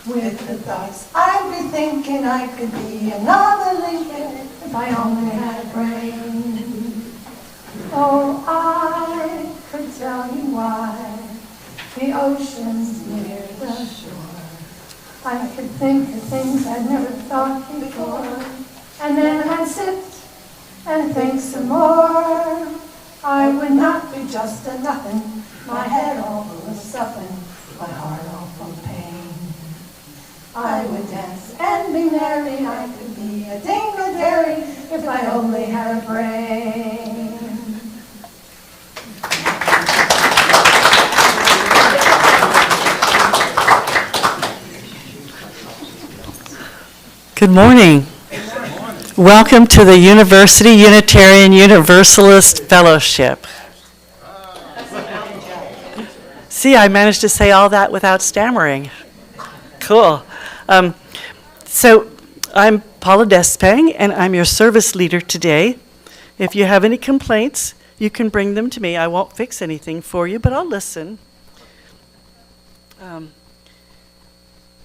With the thoughts I'd be thinking I could be another Lincoln if I only had a brain. Oh, I could tell you why the ocean's near the shore. I could think of things I'd never thought before, and then I'd sit and think some more. I would not be just a nothing, my head all full of stuffing, my heart all full of pain. I would dance and be merry, I could be a dingleberry if I only had a brain. Good morning. Welcome to the University Unitarian Universalist Fellowship. See, I managed to say all that without stammering. Cool. So I'm Paula Despang, and I'm your service leader today. If you have any complaints, you can bring them to me. I won't fix anything for you, but I'll listen.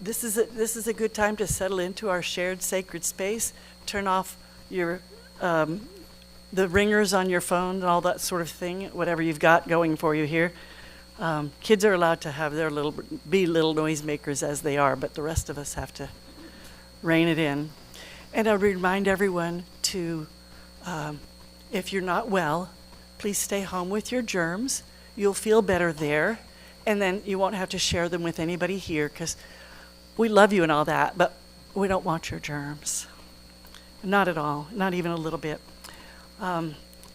This is a good time to settle into our shared sacred space. Turn off your the ringers on your phone and all that sort of thing, whatever you've got going for you here. Kids are allowed to have their little noisemakers as they are, but the rest of us have to rein it in. And I would remind everyone to, if you're not well, please stay home with your germs. You'll feel better there, and then you won't have to share them with anybody here, because we love you and all that, but we don't want your germs. Not at all, not even a little bit. And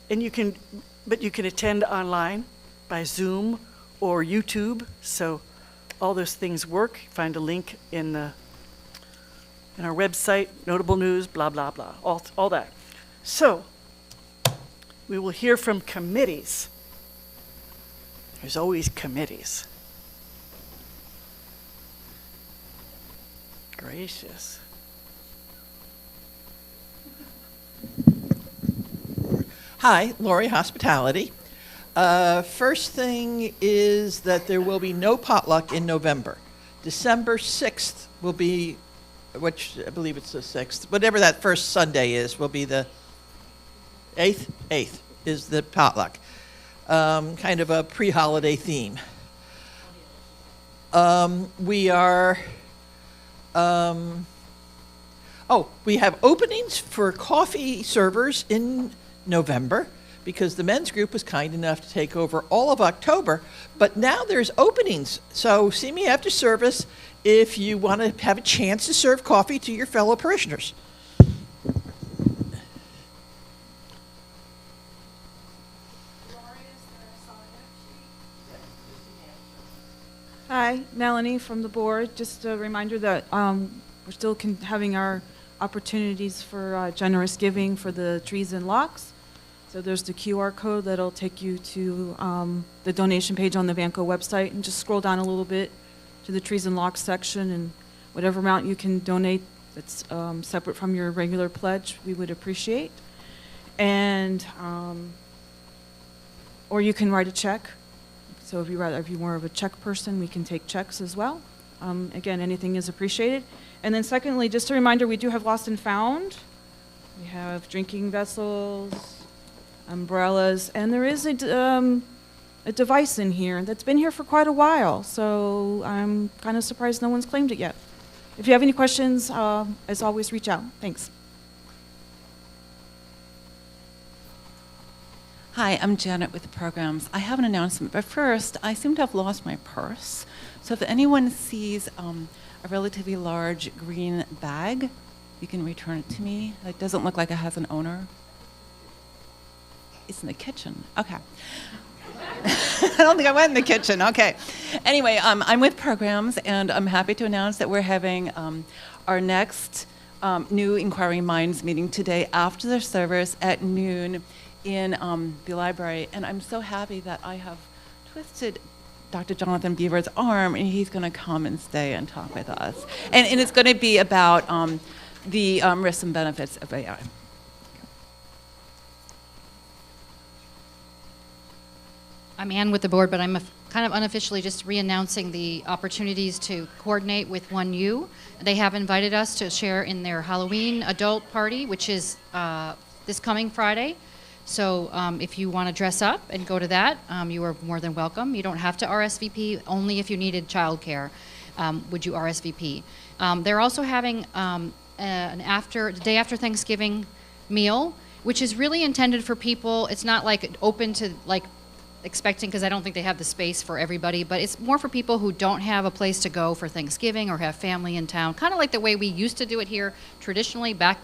you can attend online by Zoom or YouTube, so all those things work. Find a link in our website, notable news, blah, blah, blah, all that. So, we will hear from committees. There's always committees. Gracious. Hi, Lori Hospitality. First thing is that there will be no potluck in November. December 6th will be, which I believe it's the 6th, whatever that first Sunday is, will be the 8th? 8th is the potluck. Kind of a pre-holiday theme. We have openings for coffee servers in November, because the men's group was kind enough to take over all of October, but now there's openings. So see me after service if you want to have a chance to serve coffee to your fellow parishioners. Hi, Melanie from the board. Just a reminder that we're still having our opportunities for generous giving for the trees and locks. So there's the QR code that'll take you to the donation page on the Vanco website, and just scroll down a little bit to the trees and locks section, and whatever amount you can donate that's separate from your regular pledge, we would appreciate. And or you can write a check. So if you're more of a check person, we can take checks as well. Again, anything is appreciated. And then secondly, just a reminder, we do have Lost and Found. We have drinking vessels, umbrellas, and there is a device in here that's been here for quite a while. So I'm kind of surprised no one's claimed it yet. If you have any questions, as always, reach out. Thanks. Hi, I'm Janet with the programs. I have an announcement, but first, I seem to have lost my purse. So if anyone sees a relatively large green bag, you can return it to me. It doesn't look like it has an owner. It's in the kitchen. Okay. I don't think I went in the kitchen. Okay. Anyway, I'm with programs, and I'm happy to announce that we're having our next new Inquiring Minds meeting today after the service at noon in the library. And I'm so happy that I have twisted Dr. Jonathan Beever's arm, and he's going to come and stay and talk with us. And it's going to be about the risks and benefits of AI. I'm Ann with the board, but I'm kind of unofficially just re-announcing the opportunities to coordinate with 1U. They have invited us to share in their Halloween adult party, which is this coming Friday. So if you want to dress up and go to that, you are more than welcome. You don't have to RSVP. Only if you needed childcare would you RSVP. They're also having the day after Thanksgiving meal, which is really intended for people. It's not like open to like expecting, because I don't think they have the space for everybody, but it's more for people who don't have a place to go for Thanksgiving or have family in town, kind of like the way we used to do it here traditionally back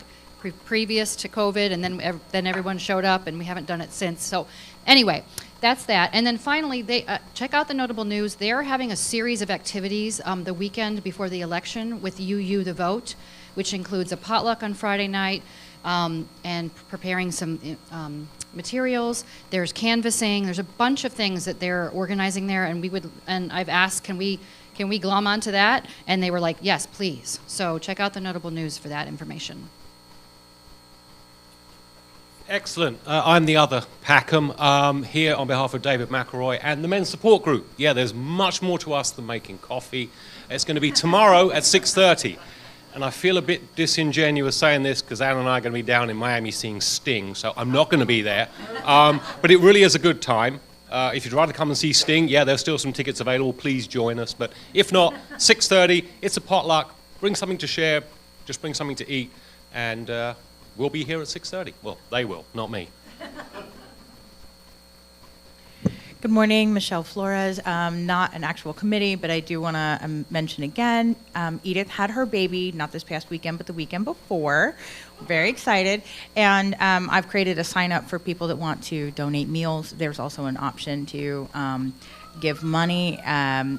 previous to COVID, and then everyone showed up, and we haven't done it since. So anyway, that's that. And then finally, they check out the Notable News. They're having a series of activities the weekend before the election with UU The Vote, which includes a potluck on Friday night and preparing some materials. There's canvassing. There's a bunch of things that they're organizing there, and I've asked, can we glom onto that? And they were like, yes, please. So check out the Notable News for that information. Excellent. I'm the other Packham here on behalf of David McElroy and the Men's Support Group. Yeah, there's much more to us than making coffee. It's going to be tomorrow at 6:30. And I feel a bit disingenuous saying this because Anna and I are going to be down in Miami seeing Sting, so I'm not going to be there. But it really is a good time. If you'd rather come and see Sting, yeah, there's still some tickets available. Please join us. But if not, 6:30, it's a potluck. Bring something to share. Just bring something to eat. And we'll be here at 6:30. Well, they will, not me. Good morning, Michelle Flores. Not an actual committee, but I do want to mention again, Edith had her baby, not this past weekend, but the weekend before. We're very excited. And I've created a sign up for people that want to donate meals. There's also an option to give money,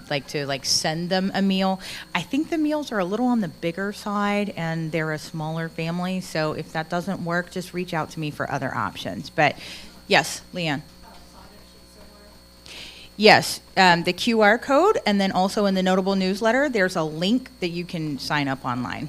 like send them a meal. I think the meals are a little on the bigger side, and they're a smaller family. So if that doesn't work, just reach out to me for other options. But yes, Leanne. Yes, the QR code, and then also in the Notable newsletter, there's a link that you can sign up online.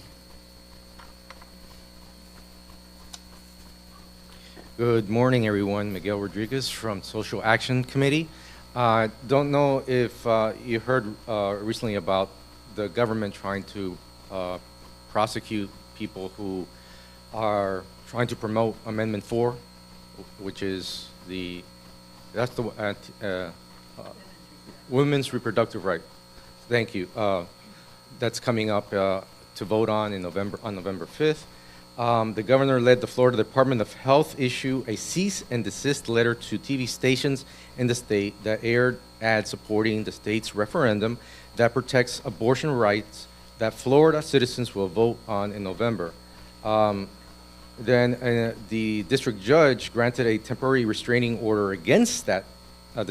Good morning, everyone. Miguel Rodriguez from Social Action Committee. Don't know if you heard recently about the government trying to prosecute people who are trying to promote Amendment 4, which is that's the women's reproductive right. Thank you. That's coming up to vote on November 5th. The governor led the Florida Department of Health issue a cease and desist letter to TV stations in the state that aired ads supporting the state's referendum that protects abortion rights that Florida citizens will vote on in November. Then the district judge granted a temporary restraining order against the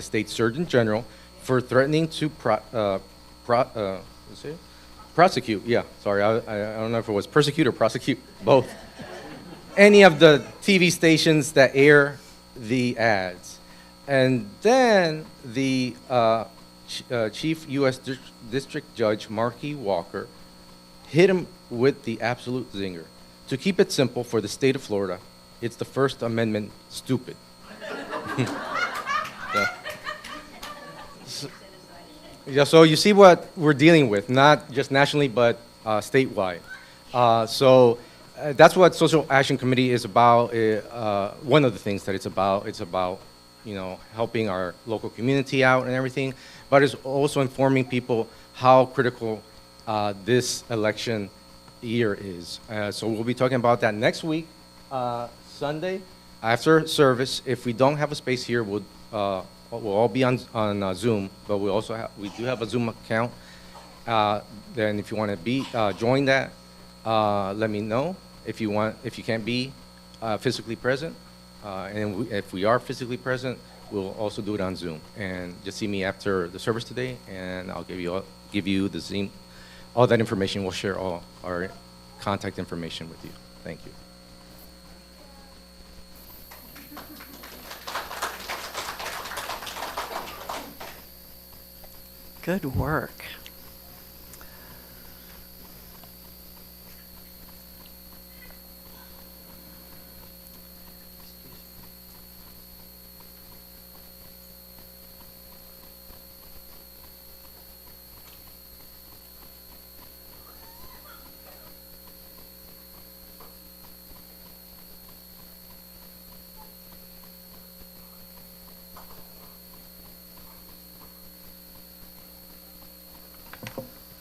state surgeon general for threatening to is it? Prosecute, yeah, sorry, I don't know if it was persecute or prosecute, both. Any of the TV stations that air the ads. And then the Chief U.S. District Judge Markey Walker hit him with the absolute zinger. To keep it simple for the state of Florida, it's the First Amendment stupid. So you see what we're dealing with, not just nationally, but statewide. That's what Social Action Committee is about. One of the things that it's about, helping our local community out and everything, but it's also informing people how critical this election year is. So we'll be talking about that next week, Sunday, after service. If we don't have a space here, we'll all be on Zoom, but we do have a Zoom account. Then if you want to join that, let me know. If you can't be physically present, and if we are physically present, we'll also do it on Zoom. And just see me after the service today, and I'll give you the Zoom, all that information. We'll share all our contact information with you. Thank you. Good work.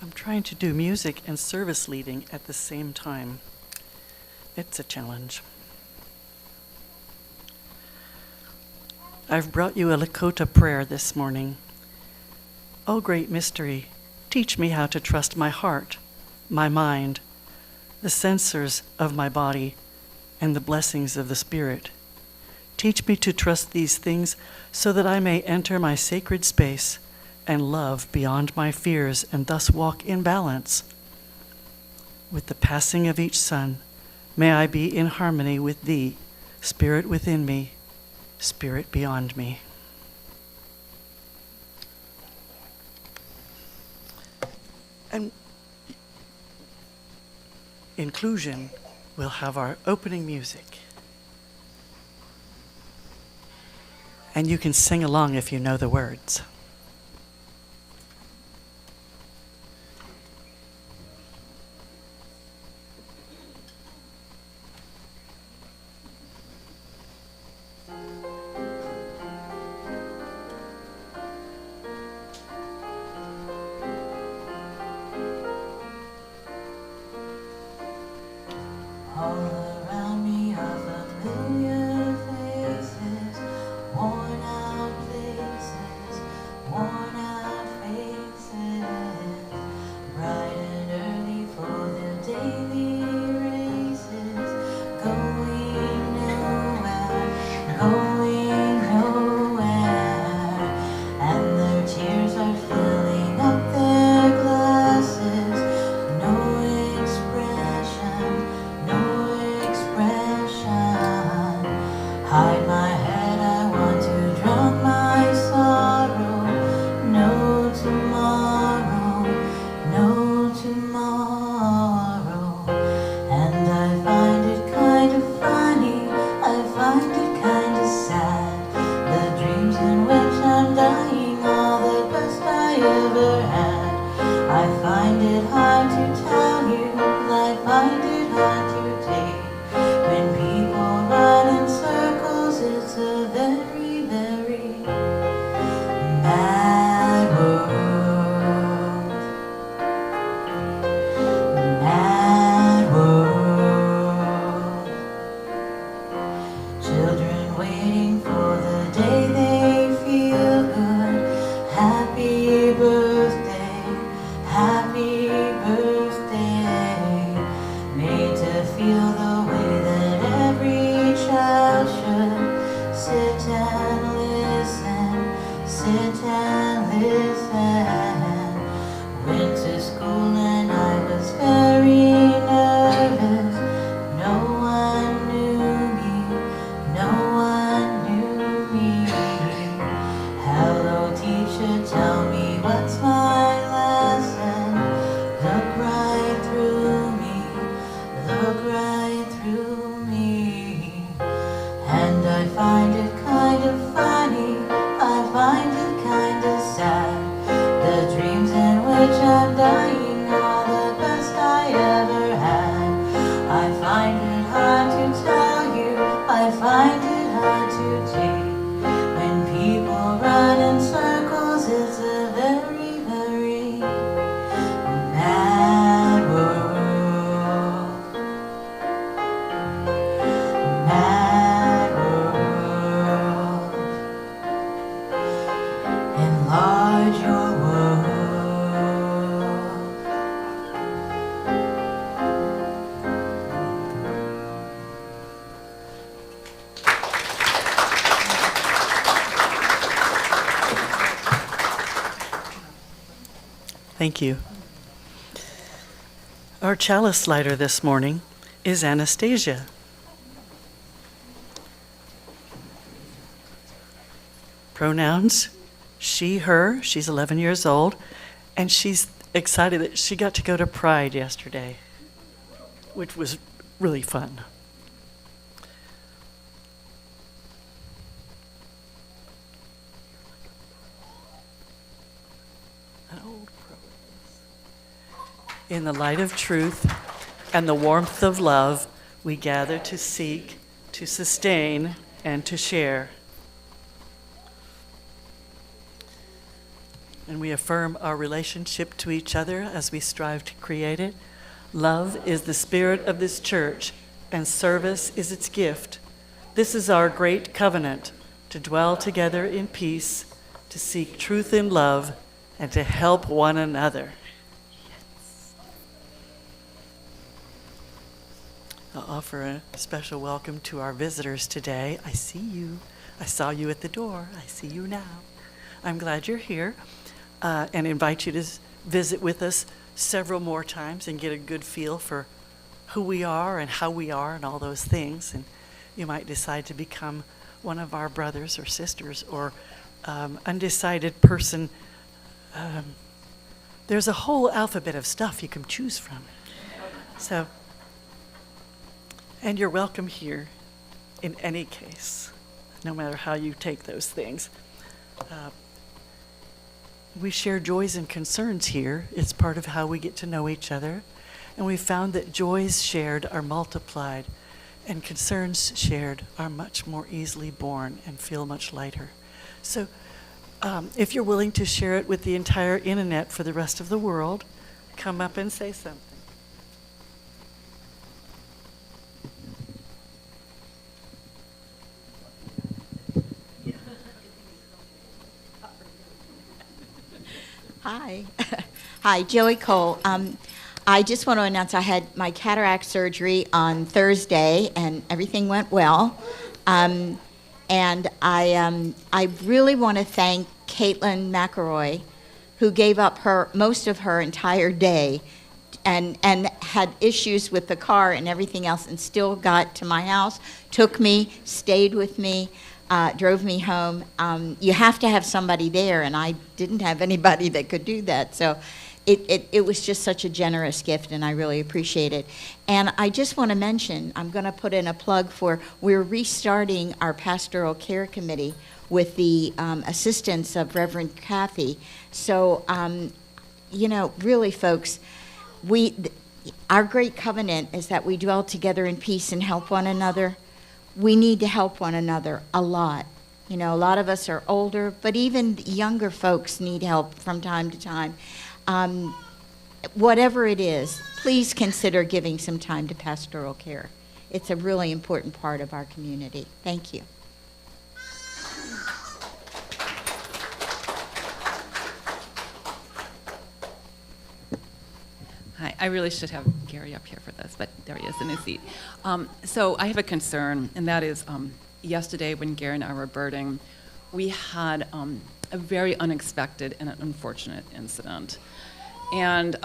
I'm trying to do music and service leading at the same time. It's a challenge. I've brought you a Lakota prayer this morning. O great mystery, teach me how to trust my heart, my mind, the sensors of my body, and the blessings of the Spirit. Teach me to trust these things so that I may enter my sacred space and love beyond my fears, and thus walk in balance. With the passing of each sun, may I be in harmony with Thee, Spirit within me, Spirit beyond me. And inclusion will have our opening music. And you can sing along if you know the words. All around me are familiar faces, worn out places, worn out faces, bright and early for their daily races, going nowhere, and their tears are filling up their glasses. No expression. Hide my head, I want to drown my sorrow. No tomorrow, no tomorrow. And I find it kind of funny, I find it kind of sad. The dreams in which I'm dying are the best I ever had. I find it hard to tell you, I find it hard to take. When people run in circles, it's a very, very mad world. Mad world. Children waiting for the day they feel good. Happy birthday, happy birthday. Made to feel the way that every child should. Sit and listen, sit and listen. find it kinda sad. The dreams in which I'm dying are the best I ever had. I find it hard to tell you, I find it hard to take. When people run in circles, it's a very, very mad world. Mad world. Enlarge your world. Thank you. Our chalice lighter this morning is Anastasia. Pronouns, she, her. She's 11 years old, and she's excited that she got to go to Pride yesterday, which was really fun. An old pro. In the light of truth and the warmth of love, we gather to seek, to sustain, and to share. And we affirm our relationship to each other as we strive to create it. Love is the spirit of this church, and service is its gift. This is our great covenant, to dwell together in peace, to seek truth in love, and to help one another. I'll offer a special welcome to our visitors today. I see you. I saw you at the door. I see you now. I'm glad you're here. And invite you to visit with us several more times and get a good feel for who we are and how we are and all those things. And you might decide to become one of our brothers or sisters or undecided person. There's a whole alphabet of stuff you can choose from. So, and you're welcome here in any case, no matter how you take those things. We share joys and concerns here. It's part of how we get to know each other. And we found that joys shared are multiplied, and concerns shared are much more easily borne and feel much lighter. So if you're willing to share it with the entire internet for the rest of the world, come up and say something. Hi. Hi, Joey Cole. I just want to announce I had my cataract surgery on Thursday, and everything went well. And I really want to thank Caitlin McElroy, who gave up most of her entire day and had issues with the car and everything else, and still got to my house, took me, stayed with me, drove me home. You have to have somebody there, and I didn't have anybody that could do that. So it was just such a generous gift, and I really appreciate it. And I just want to mention, I'm going to put in a plug for, we're restarting our pastoral care committee with the assistance of Reverend Kathy. So, really, folks, our great covenant is that we dwell together in peace and help one another. We need to help one another a lot. A lot of us are older, but even younger folks need help from time to time. Whatever it is, please consider giving some time to pastoral care. It's a really important part of our community. Thank you. Hi, I really should have Gary up here for this, but there he is in his seat. So I have a concern, and that is yesterday when Gary and I were birding, we had a very unexpected and unfortunate incident. And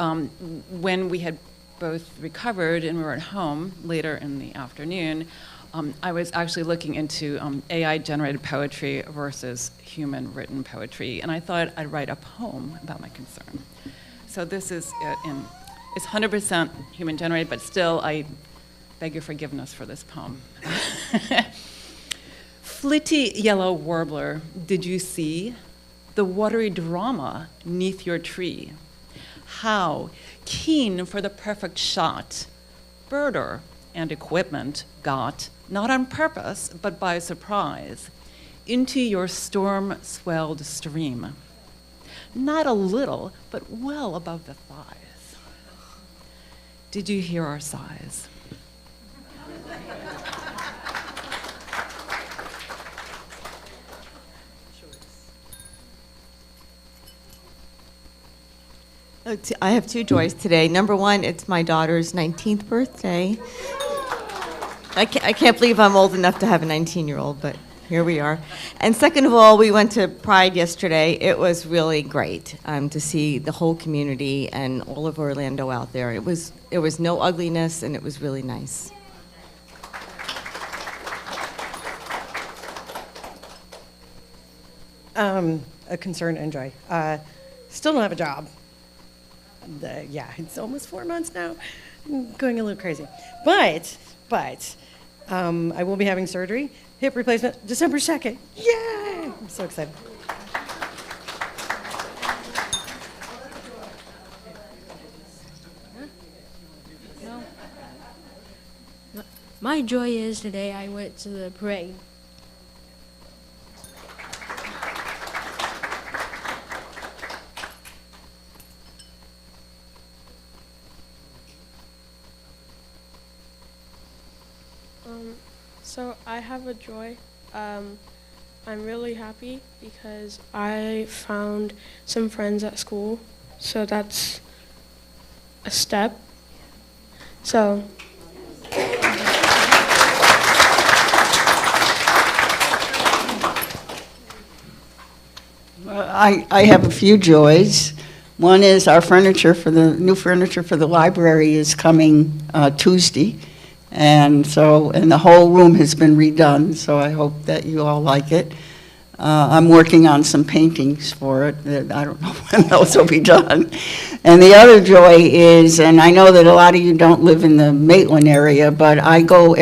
when we had both recovered and we were at home later in the afternoon, I was actually looking into AI-generated poetry versus human-written poetry, and I thought I'd write a poem about my concern. So this is it's 100% human-generated, but still I beg your forgiveness for this poem. flitty yellow warbler, did you see the watery drama 'neath your tree? How, keen for the perfect shot, birder and equipment got, not on purpose, but by surprise, into your storm-swelled stream. Not a little, but well above the thighs. Did you hear our sighs? I have two joys today. Number one, it's my daughter's 19th birthday. I can't believe I'm old enough to have a 19-year-old, but here we are. And second of all, we went to Pride yesterday. It was really great to see the whole community and all of Orlando out there. It was no ugliness, and it was really nice. A concern and joy. Still don't have a job. Yeah, it's almost 4 months now. I'm going a little crazy. But I will be having surgery, hip replacement, December 2nd. Yay! I'm so excited. My joy is today I went to the parade. So I have a joy. I'm really happy because I found some friends at school. So that's a step. So I have a few joys. One is our new furniture for the library is coming Tuesday. And the whole room has been redone, so I hope that you all like it. I'm working on some paintings for it that I don't know when those will be done. And the other joy is, and I know that a lot of you don't live in the Maitland area, but I go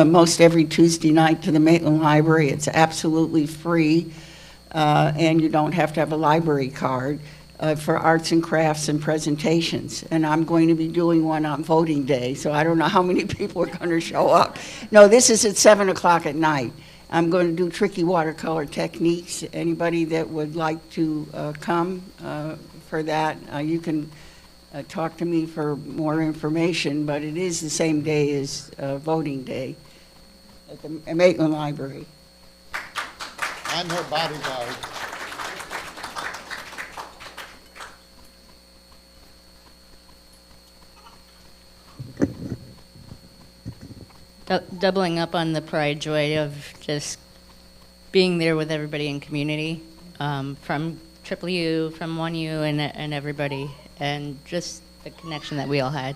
most every Tuesday night to the Maitland Library. It's absolutely free, and you don't have to have a library card. For arts and crafts and presentations. And I'm going to be doing one on voting day, so I don't know how many people are going to show up. No, this is at 7 o'clock at night. I'm going to do tricky watercolor techniques. Anybody that would like to come for that, you can talk to me for more information, but it is the same day as voting day at the Maitland Library. I'm her bodyguard. Doubling up on the pride joy of just being there with everybody in community, from Triple U, from 1U, and everybody, and just the connection that we all had.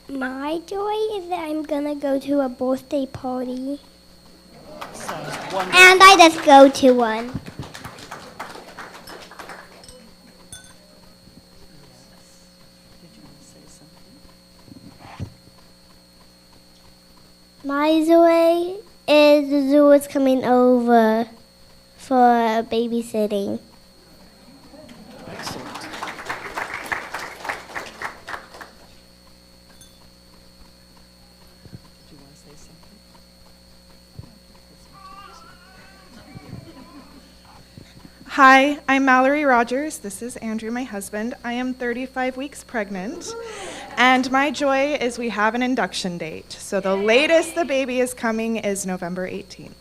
My joy is that I'm gonna go to a birthday party. And I just go to one. My joy is the zoo is coming over for babysitting. Excellent. Hi, I'm Mallory Rogers. This is Andrew, my husband. I am 35 weeks pregnant, and my joy is we have an induction date. So the latest the baby is coming is November 18th.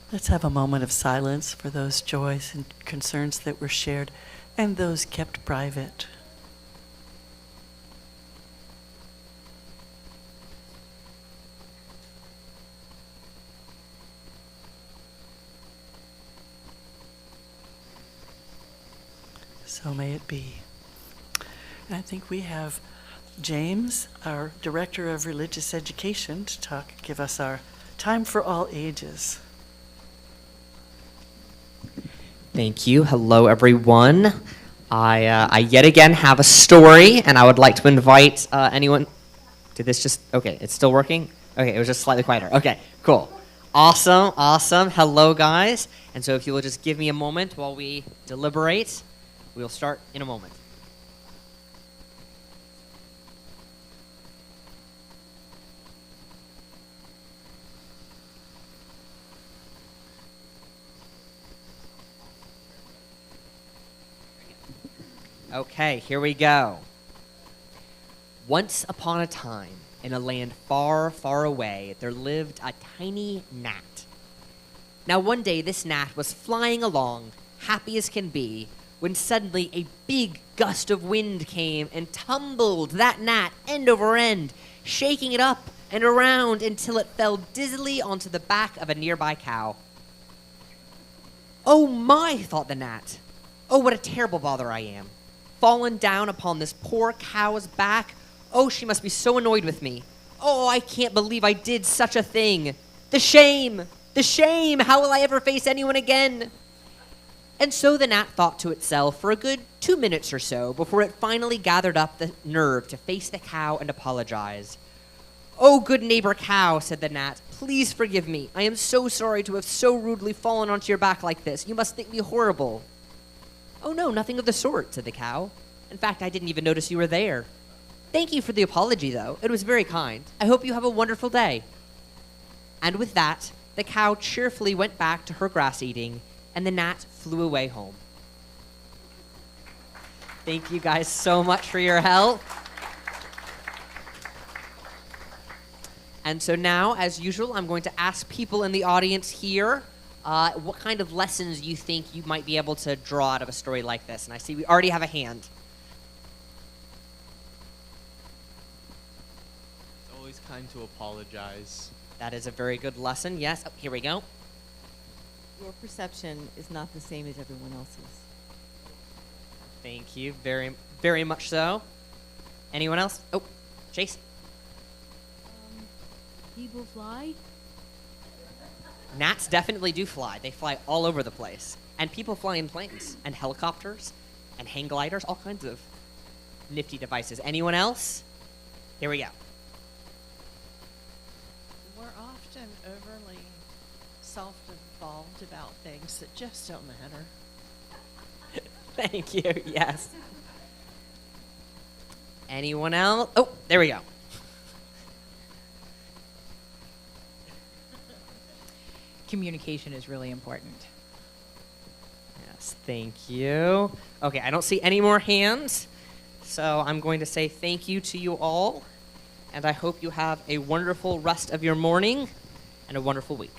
Let's have a moment of silence for those joys and concerns that were shared and those kept private. So may it be. And I think we have James, our Director of Religious Education, to give us our time for all ages. Thank you. Hello, everyone. I yet again have a story, and I would like to invite anyone. Did this just, okay, it's still working? Okay, it was just slightly quieter. Okay, cool. Awesome, awesome. Hello, guys. And so if you will just give me a moment while we deliberate, we'll start in a moment. Okay, here we go. Once upon a time, in a land far, far away, there lived a tiny gnat. Now one day, this gnat was flying along, happy as can be, when suddenly a big gust of wind came and tumbled that gnat end over end, shaking it up and around until it fell dizzily onto the back of a nearby cow. Oh my, thought the gnat. Oh, what a terrible bother I am. Fallen down upon this poor cow's back. Oh, she must be so annoyed with me. Oh, I can't believe I did such a thing. The shame! The shame! How will I ever face anyone again? And so the gnat thought to itself for a good 2 minutes or so before it finally gathered up the nerve to face the cow and apologize. Oh, good neighbor cow, said the gnat, please forgive me. I am so sorry to have so rudely fallen onto your back like this. You must think me horrible. Oh no, nothing of the sort, said the cow. In fact, I didn't even notice you were there. Thank you for the apology, though. It was very kind. I hope you have a wonderful day. And with that, the cow cheerfully went back to her grass eating, and the gnat flew away home. Thank you guys so much for your help. And so now, as usual, I'm going to ask people in the audience here what kind of lessons you think you might be able to draw out of a story like this. And I see we already have a hand. It's always kind to apologize. That is a very good lesson. Yes. Oh, here we go. Your perception is not the same as everyone else's. Thank you. Very, very much so. Anyone else? Oh, Chase. People fly? Gnats definitely do fly. They fly all over the place. And people fly in planes and helicopters and hang gliders, all kinds of nifty devices. Anyone else? Here we go. We're often overly self-involved about things that just don't matter. Thank you. Yes. Anyone else? Oh, there we go. Communication is really important. Yes, thank you. Okay, I don't see any more hands, so I'm going to say thank you to you all, and I hope you have a wonderful rest of your morning and a wonderful week.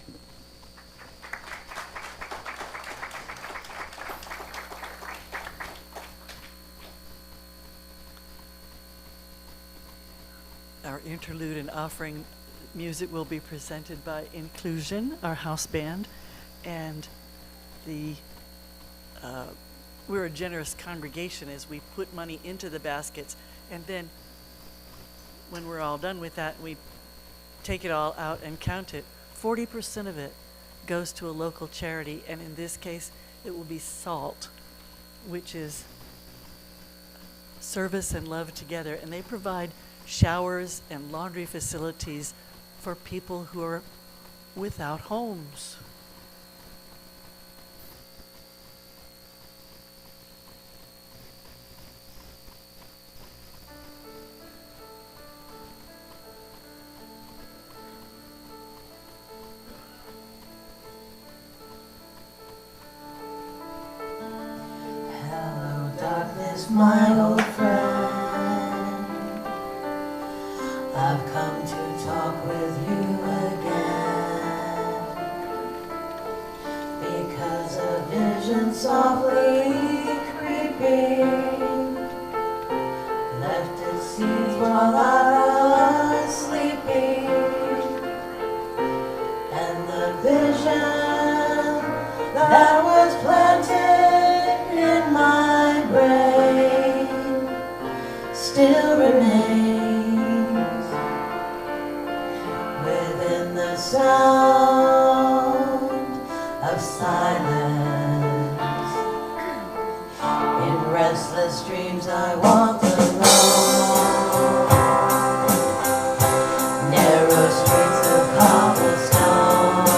Our interlude and offering music will be presented by Inclusion, our house band, and we're a generous congregation as we put money into the baskets, and then when we're all done with that, we take it all out and count it. 40% of it goes to a local charity, and in this case, it will be SALT, which is Service and Love Together, and they provide showers and laundry facilities for people who are without homes. Hello, darkness, my old friend. I've come to talk with you again, because a vision softly creeping left its seeds while I was sleeping, and the vision that was planted in my brain restless dreams I walk alone. Narrow streets of cobblestone.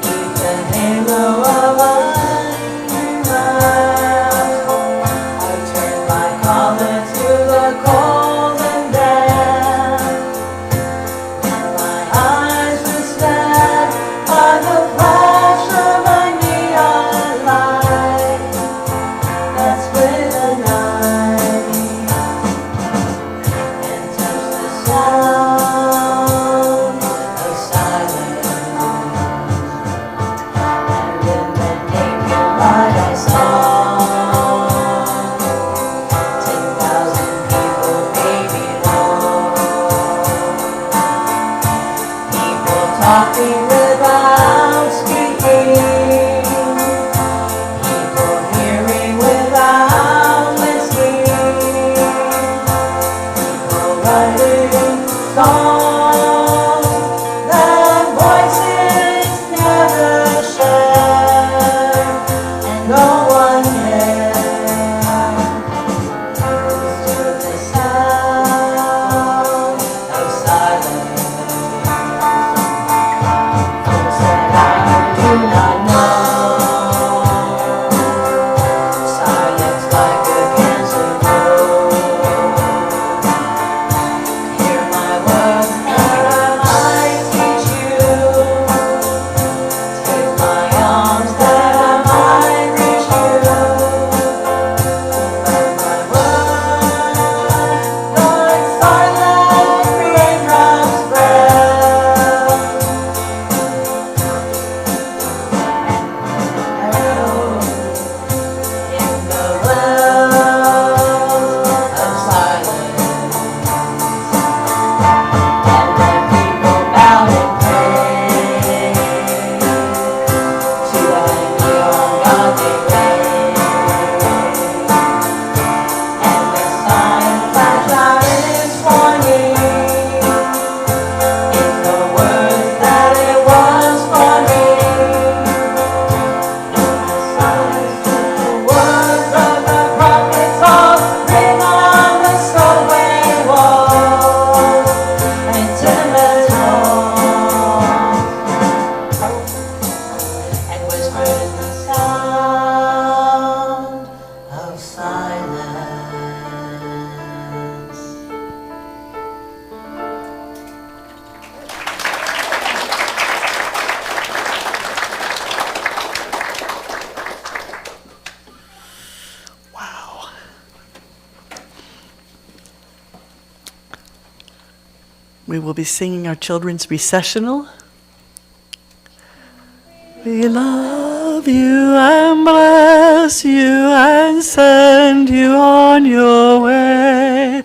Neath the halo of iron glass, I turn my collar to the cold and damp. And my eyes were stabbed by the flash of a neon light that split the night and touched the sound of silence. And in the naked light I saw 10,000 people, baby, people talking without speaking, people hearing without listening, people writing songs that voices never share, and no one cared. To the sound of silence. Folks that I do not know. Silence like a cancer grows. Hear my words that I might teach you. Take my arms that I might reach you. But my words, like silent raindrops fell. In the wells of silence, and when people bowed and prayed to that neon god they raised, and the sign flashed out its warning in the words that it was for me. The words of the prophets all ring on the subway walls and timid tones, and whispered in the sound of silence. Wow. We will be singing our children's recessional. We love you and bless you and send you on your way.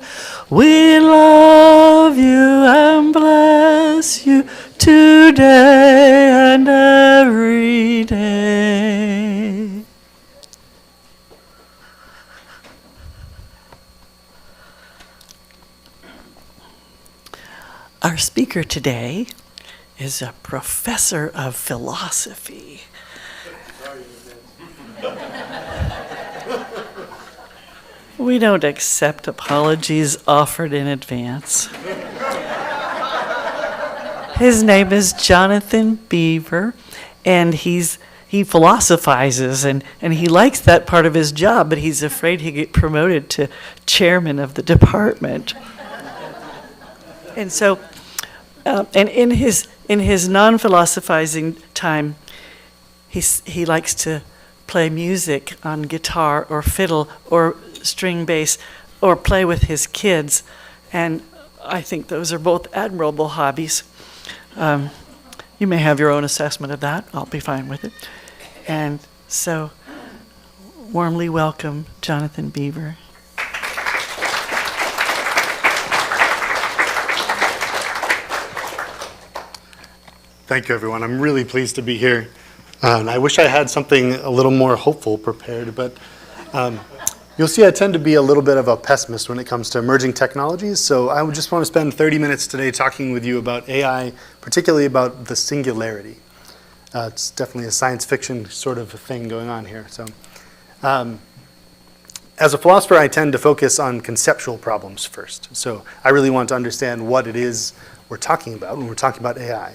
We love you and bless you today and every day. Our speaker today is a professor of philosophy. We don't accept apologies offered in advance. His name is Jonathan Beever, and he philosophizes, and he likes that part of his job, but he's afraid he'll get promoted to chairman of the department. And so, and in his non-philosophizing time, he likes to play music on guitar or fiddle or string bass or play with his kids, and I think those are both admirable hobbies. You may have your own assessment of that. I'll be fine with it. And so, warmly welcome, Jonathan Beever. Thank you, everyone. I'm really pleased to be here. And I wish I had something a little more hopeful prepared, but you'll see I tend to be a little bit of a pessimist when it comes to emerging technologies. So I would just want to spend 30 minutes today talking with you about AI, particularly about the singularity. It's definitely a science fiction sort of thing going on here. So As a philosopher, I tend to focus on conceptual problems first. So I really want to understand what it is we're talking about when we're talking about AI.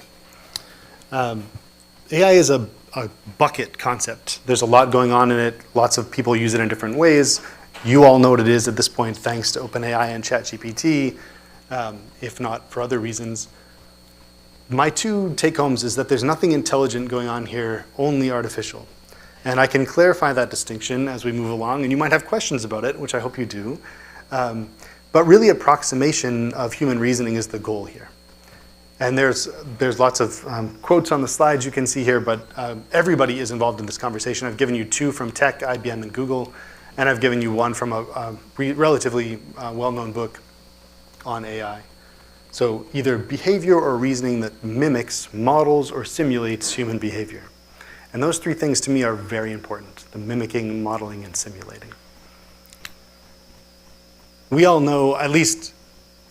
AI is a bucket concept. There's a lot going on in it. Lots of people use it in different ways. You all know what it is at this point, thanks to OpenAI and ChatGPT, if not for other reasons. My two take-homes is that there's nothing intelligent going on here, only artificial. And I can clarify that distinction as we move along, and you might have questions about it, which I hope you do. But really, approximation of human reasoning is the goal here. And there's lots of quotes on the slides you can see here, but everybody is involved in this conversation. I've given you two from tech, IBM and Google, and I've given you one from a relatively well-known book on AI. So either behavior or reasoning that mimics, models, or simulates human behavior. And those three things to me are very important, the mimicking, modeling, and simulating. We all know, at least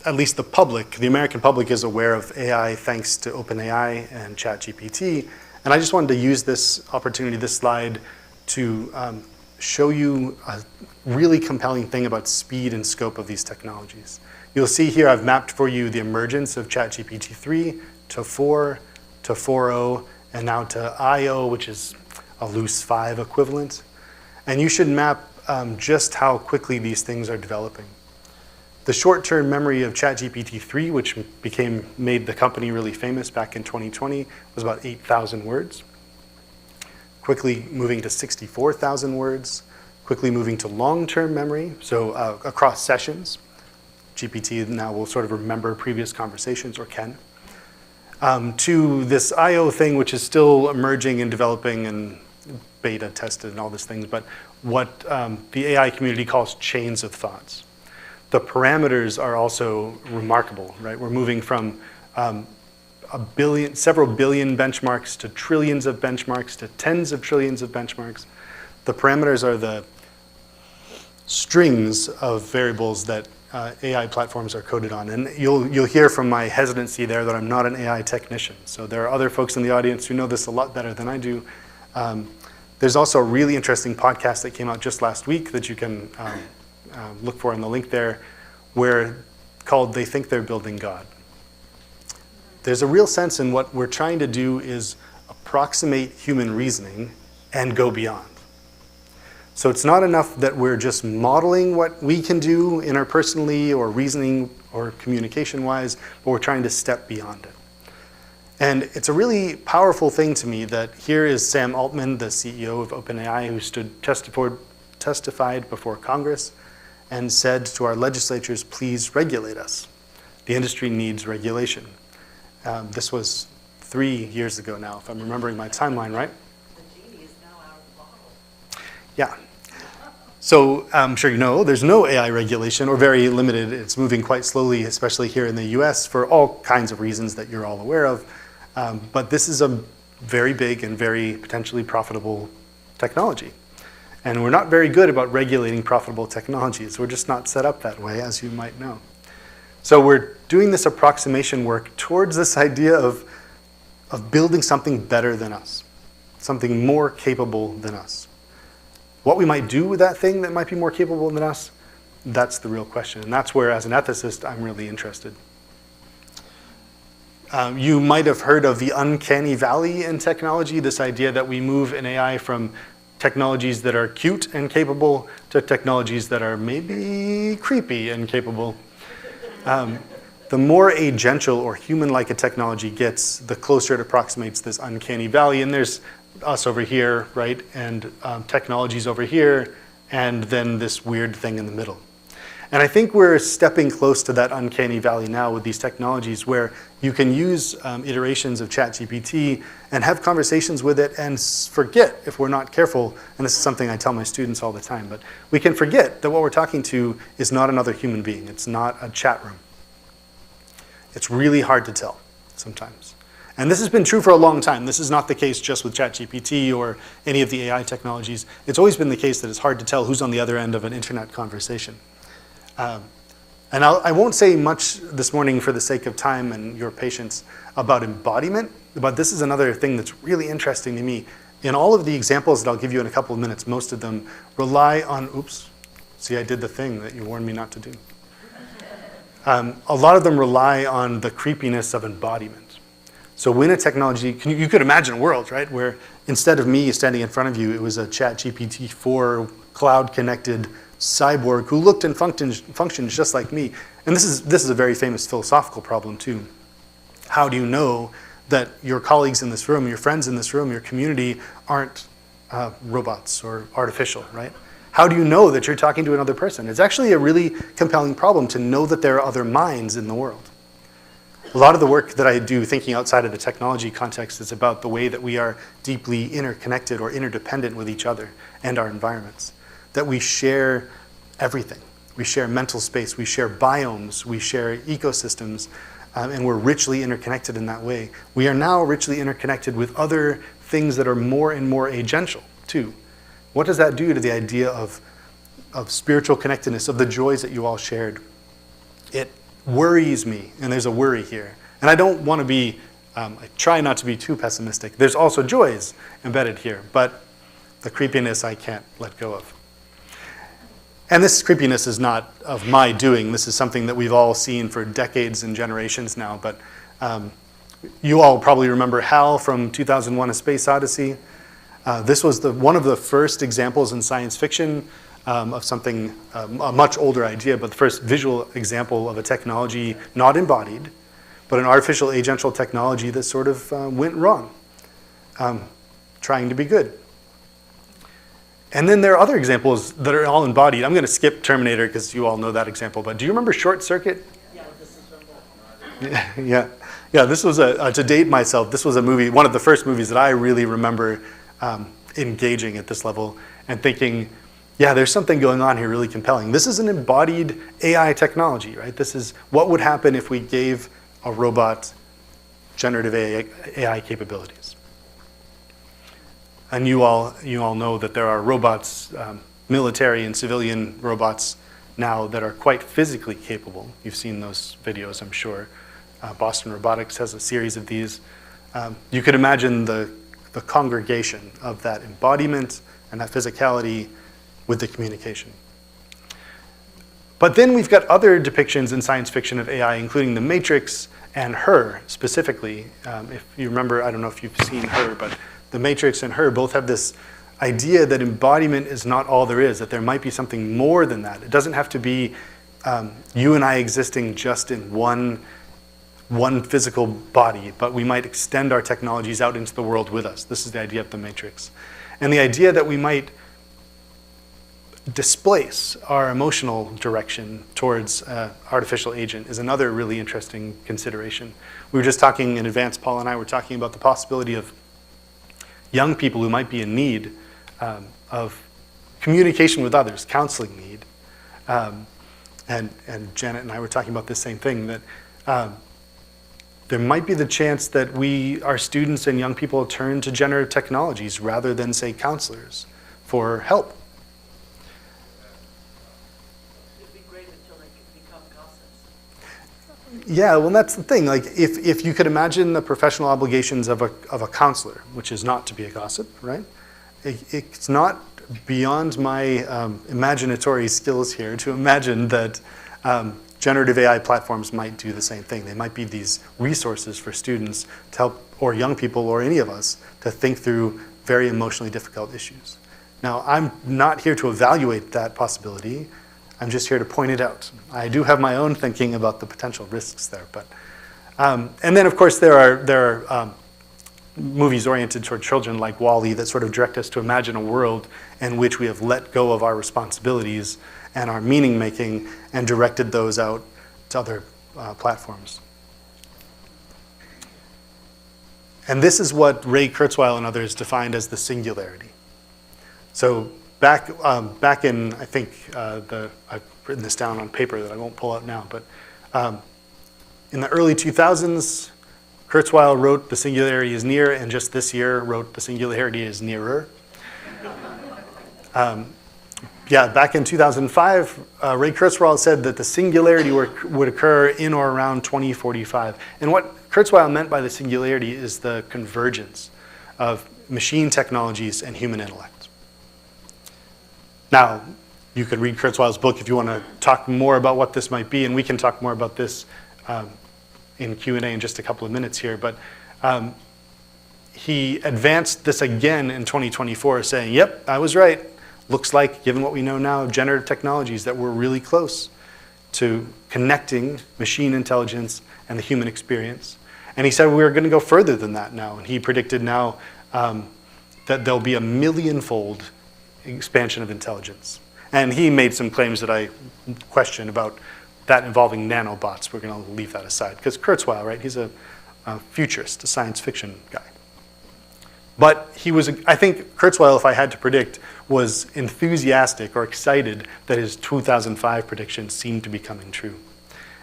the public, the American public is aware of AI thanks to OpenAI and ChatGPT. And I just wanted to use this opportunity, this slide, to show you a really compelling thing about speed and scope of these technologies. You'll see here I've mapped for you the emergence of ChatGPT 3 to 4 to 4.0 and now to I.O., which is a loose 5 equivalent. And you should map just how quickly these things are developing. The short-term memory of ChatGPT 3, which made the company really famous back in 2020, was about 8,000 words. Quickly moving to 64,000 words. Quickly moving to long-term memory, so across sessions. GPT now will sort of remember previous conversations, or can. To this I.O. thing, which is still emerging and developing and beta tested and all these things, but what the AI community calls chains of thoughts. The parameters are also remarkable, right? We're moving from several billion benchmarks to trillions of benchmarks to tens of trillions of benchmarks. The parameters are the strings of variables that AI platforms are coded on. And you'll hear from my hesitancy there that I'm not an AI technician. So there are other folks in the audience who know this a lot better than I do. There's also a really interesting podcast that came out just last week that you can look for in the link there, called They Think They're Building God. There's a real sense in what we're trying to do is approximate human reasoning and go beyond. So it's not enough that we're just modeling what we can do interpersonally or reasoning or communication-wise, but we're trying to step beyond it. And it's a really powerful thing to me that here is Sam Altman, the CEO of OpenAI, who testified before Congress and said to our legislatures, please regulate us. The industry needs regulation. This was 3 years ago now, if I'm remembering my timeline right. Yeah. So I'm sure you know there's no AI regulation, or very limited. It's moving quite slowly, especially here in the US, for all kinds of reasons that you're all aware of. But this is a very big and very potentially profitable technology. And we're not very good about regulating profitable technologies. We're just not set up that way, as you might know. So we're doing this approximation work towards this idea of building something better than us, something more capable than us. What we might do with that thing that might be more capable than us, that's the real question. And that's where, as an ethicist, I'm really interested. You might have heard of the uncanny valley in technology, this idea that we move in AI from technologies that are cute and capable to technologies that are maybe creepy and capable. The more agential or human-like a technology gets, the closer it approximates this uncanny valley. And there's us over here, right, and technologies over here, and then this weird thing in the middle. And I think we're stepping close to that uncanny valley now with these technologies where you can use iterations of ChatGPT and have conversations with it and forget, if we're not careful, and this is something I tell my students all the time, but we can forget that what we're talking to is not another human being. It's not a chat room. It's really hard to tell sometimes. And this has been true for a long time. This is not the case just with ChatGPT or any of the AI technologies. It's always been the case that it's hard to tell who's on the other end of an internet conversation. And I won't say much this morning for the sake of time and your patience about embodiment, but this is another thing that's really interesting to me. In all of the examples that I'll give you in a couple of minutes, most of them rely on, oops, see, I did the thing that you warned me not to do. A lot of them rely on the creepiness of embodiment. So when a technology, you could imagine a world, right, where instead of me standing in front of you, it was a ChatGPT-4 cloud-connected cyborg who looked and functioned just like me. And this is a very famous philosophical problem too. How do you know that your colleagues in this room, your friends in this room, your community aren't robots or artificial, right? How do you know that you're talking to another person? It's actually a really compelling problem to know that there are other minds in the world. A lot of the work that I do thinking outside of the technology context is about the way that we are deeply interconnected or interdependent with each other and our environments. That we share everything. We share mental space, we share biomes, we share ecosystems, and we're richly interconnected in that way. We are now richly interconnected with other things that are more and more agential too. What does that do to the idea of spiritual connectedness, of the joys that you all shared? It worries me, and there's a worry here. And I don't want to be, I try not to be too pessimistic. There's also joys embedded here, but the creepiness I can't let go of. And this creepiness is not of my doing. This is something that we've all seen for decades and generations now. But you all probably remember HAL from 2001: A Space Odyssey. This was one of the first examples in science fiction of something, a much older idea, but the first visual example of a technology not embodied, but an artificial agential technology that sort of went wrong, trying to be good. And then there are other examples that are all embodied. I'm going to skip Terminator because you all know that example, but do you remember Short Circuit? Yeah. This was to date myself, this was a movie, one of the first movies that I really remember engaging at this level and thinking, yeah, there's something going on here really compelling. This is an embodied AI technology, right? This is what would happen if we gave a robot generative AI capabilities. And you all know that there are robots, military and civilian robots now that are quite physically capable. You've seen those videos, I'm sure. Boston Robotics has a series of these. You could imagine the congregation of that embodiment and that physicality with the communication. But then we've got other depictions in science fiction of AI, including The Matrix and Her specifically. If you remember, I don't know if you've seen Her, but The Matrix and Her both have this idea that embodiment is not all there is, that there might be something more than that. It doesn't have to be you and I existing just in one physical body, but we might extend our technologies out into the world with us. This is the idea of The Matrix. And the idea that we might displace our emotional direction towards artificial agent is another really interesting consideration. We were just talking in advance, Paul and I were talking about the possibility of young people who might be in need of communication with others, counseling need. And Janet and I were talking about this same thing, that there might be the chance that our students and young people turn to generative technologies rather than, say, counselors for help. Yeah, well, that's the thing. Like, if you could imagine the professional obligations of a counselor, which is not to be a gossip, right? It's not beyond my imaginatory skills here to imagine that generative AI platforms might do the same thing. They might be these resources for students to help, or young people, or any of us, to think through very emotionally difficult issues. Now, I'm not here to evaluate that possibility. I'm just here to point it out. I do have my own thinking about the potential risks there, but and then of course there are movies oriented toward children like WALL-E that sort of direct us to imagine a world in which we have let go of our responsibilities and our meaning making and directed those out to other platforms. And this is what Ray Kurzweil and others defined as the singularity. So back in, I think, I've written this down on paper that I won't pull out now, but in the early 2000s, Kurzweil wrote "The singularity is near," and just this year wrote "The singularity is nearer." Back in 2005, Ray Kurzweil said that the singularity would occur in or around 2045. And what Kurzweil meant by the singularity is the convergence of machine technologies and human intellect. Now, you could read Kurzweil's book if you want to talk more about what this might be, and we can talk more about this in Q&A in just a couple of minutes here. But he advanced this again in 2024, saying, yep, I was right. Looks like, given what we know now of generative technologies, that we're really close to connecting machine intelligence and the human experience. And he said we were going to go further than that now. And he predicted now that there'll be a millionfold expansion of intelligence. And he made some claims that I question about that involving nanobots. We're going to leave that aside. Because Kurzweil, right, he's a futurist, a science fiction guy. But he was, I think Kurzweil, if I had to predict, was enthusiastic or excited that his 2005 predictions seemed to be coming true.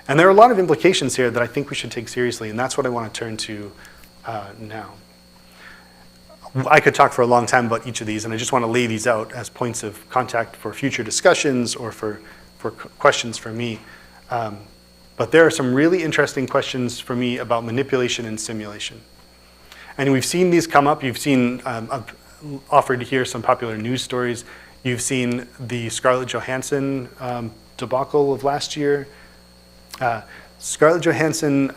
And there are a lot of implications here that I think we should take seriously, and that's what I want to turn to now. I could talk for a long time about each of these, and I just want to lay these out as points of contact for future discussions or for questions for me. But there are some really interesting questions for me about manipulation and simulation. And we've seen these come up. You've seen, I've offered here some popular news stories. You've seen the Scarlett Johansson debacle of last year. Scarlett Johansson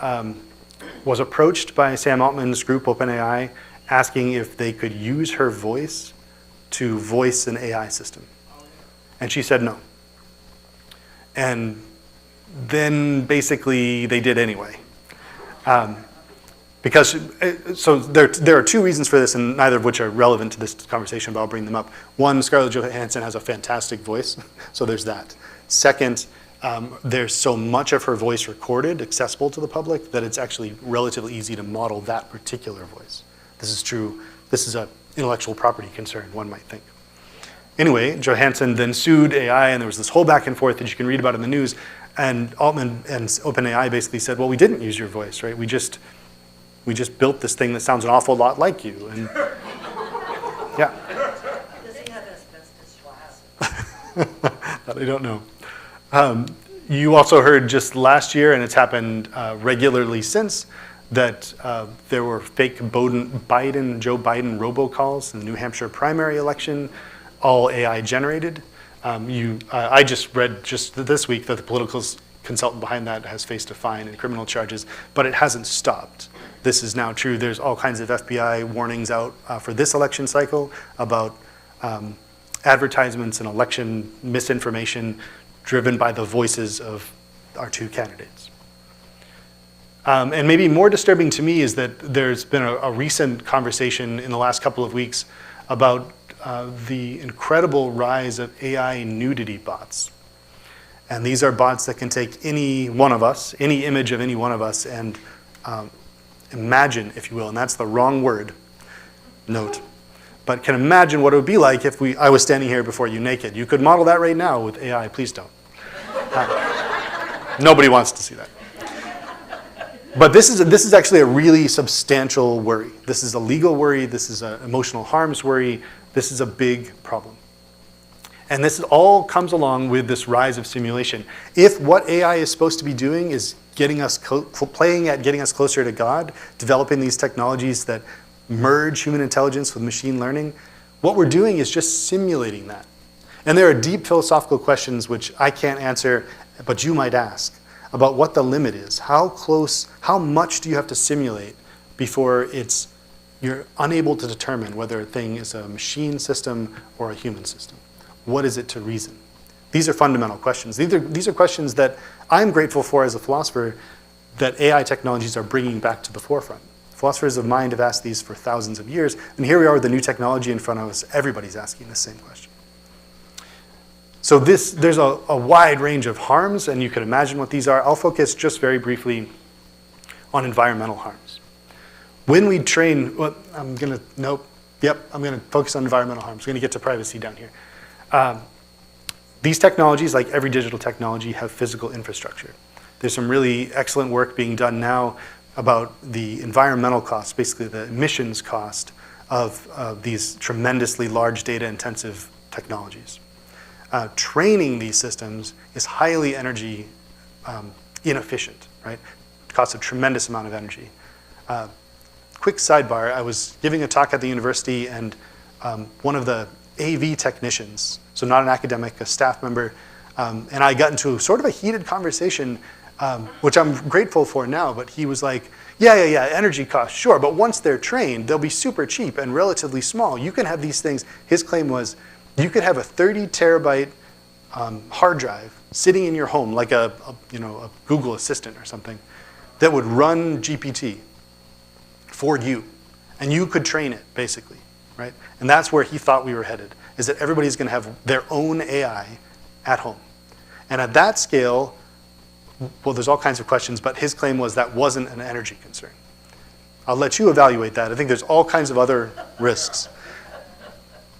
was approached by Sam Altman's group, OpenAI, asking if they could use her voice to voice an AI system. And she said no. And then basically they did anyway. Because, so there are two reasons for this, and neither of which are relevant to this conversation, but I'll bring them up. One, Scarlett Johansson has a fantastic voice, so there's that. Second, there's so much of her voice recorded, accessible to the public, that it's actually relatively easy to model that particular voice. This is true. This is an intellectual property concern, one might think. Anyway, Johansson then sued AI, and there was this whole back and forth that you can read about in the news, and Altman and OpenAI basically said, well, we didn't use your voice, right? We just built this thing that sounds an awful lot like you. And yeah. Does he have asbestos That I don't know. You also heard just last year, and it's happened regularly since, that there were fake Joe Biden robocalls in the New Hampshire primary election, all AI generated. I just read just this week that the political consultant behind that has faced a fine and criminal charges, but it hasn't stopped. This is now true. There's all kinds of FBI warnings out for this election cycle about advertisements and election misinformation driven by the voices of our two candidates. And maybe more disturbing to me is that there's been a recent conversation in the last couple of weeks about the incredible rise of AI nudity bots. And these are bots that can take any one of us, any image of any one of us, and imagine, if you will, and that's the wrong word, note, but can imagine what it would be like if I was standing here before you naked. You could model that right now with AI, please don't. Nobody wants to see that. But this is actually a really substantial worry. This is a legal worry, this is an emotional harms worry, this is a big problem. And this all comes along with this rise of simulation. If what AI is supposed to be doing is getting us playing at getting us closer to God, developing these technologies that merge human intelligence with machine learning, what we're doing is just simulating that. And there are deep philosophical questions which I can't answer, but you might ask, about what the limit is. How close, how much do you have to simulate before you're unable to determine whether a thing is a machine system or a human system? What is it to reason? These are fundamental questions. These are questions that I'm grateful for as a philosopher that AI technologies are bringing back to the forefront. Philosophers of mind have asked these for thousands of years, and here we are with the new technology in front of us. Everybody's asking the same question. So there's a wide range of harms, and you can imagine what these are. I'll focus just very briefly on environmental harms. When we train, I'm going to focus on environmental harms. I'm going to get to privacy down here. These technologies, like every digital technology, have physical infrastructure. There's some really excellent work being done now about the environmental costs, basically the emissions cost of these tremendously large data-intensive technologies. Training these systems is highly energy inefficient, right? It costs a tremendous amount of energy. quick sidebar, I was giving a talk at the university, and one of the AV technicians, so not an academic, a staff member, and I got into sort of a heated conversation, which I'm grateful for now, but he was like, yeah, energy costs, sure, but once they're trained, they'll be super cheap and relatively small. You can have these things. His claim was, you could have a 30 terabyte hard drive sitting in your home, like a Google Assistant or something, that would run GPT for you, and you could train it, basically, right? And that's where he thought we were headed, is that everybody's going to have their own AI at home. And at that scale, well, there's all kinds of questions, but his claim was that wasn't an energy concern. I'll let you evaluate that. I think there's all kinds of other risks.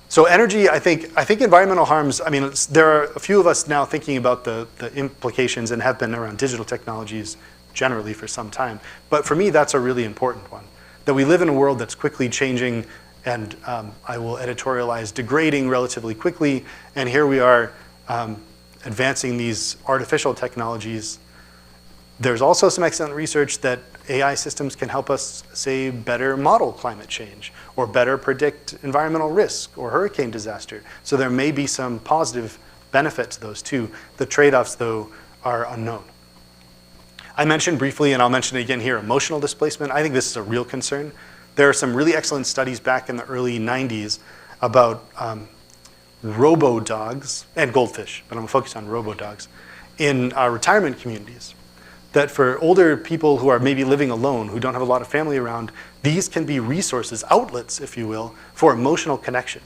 So energy, I think environmental harms, I mean, there are a few of us now thinking about the implications and have been around digital technologies generally for some time. But for me, that's a really important one. That we live in a world that's quickly changing and I will editorialize degrading relatively quickly. And here we are advancing these artificial technologies. There's also some excellent research that AI systems can help us, say, better model climate change or better predict environmental risk or hurricane disaster. So there may be some positive benefit to those too. The trade-offs, though, are unknown. I mentioned briefly, and I'll mention it again here, emotional displacement. I think this is a real concern. There are some really excellent studies back in the early 90s about robo-dogs and goldfish, but I'm focused on robo-dogs, in retirement communities. That for older people who are maybe living alone, who don't have a lot of family around, these can be resources, outlets, if you will, for emotional connection.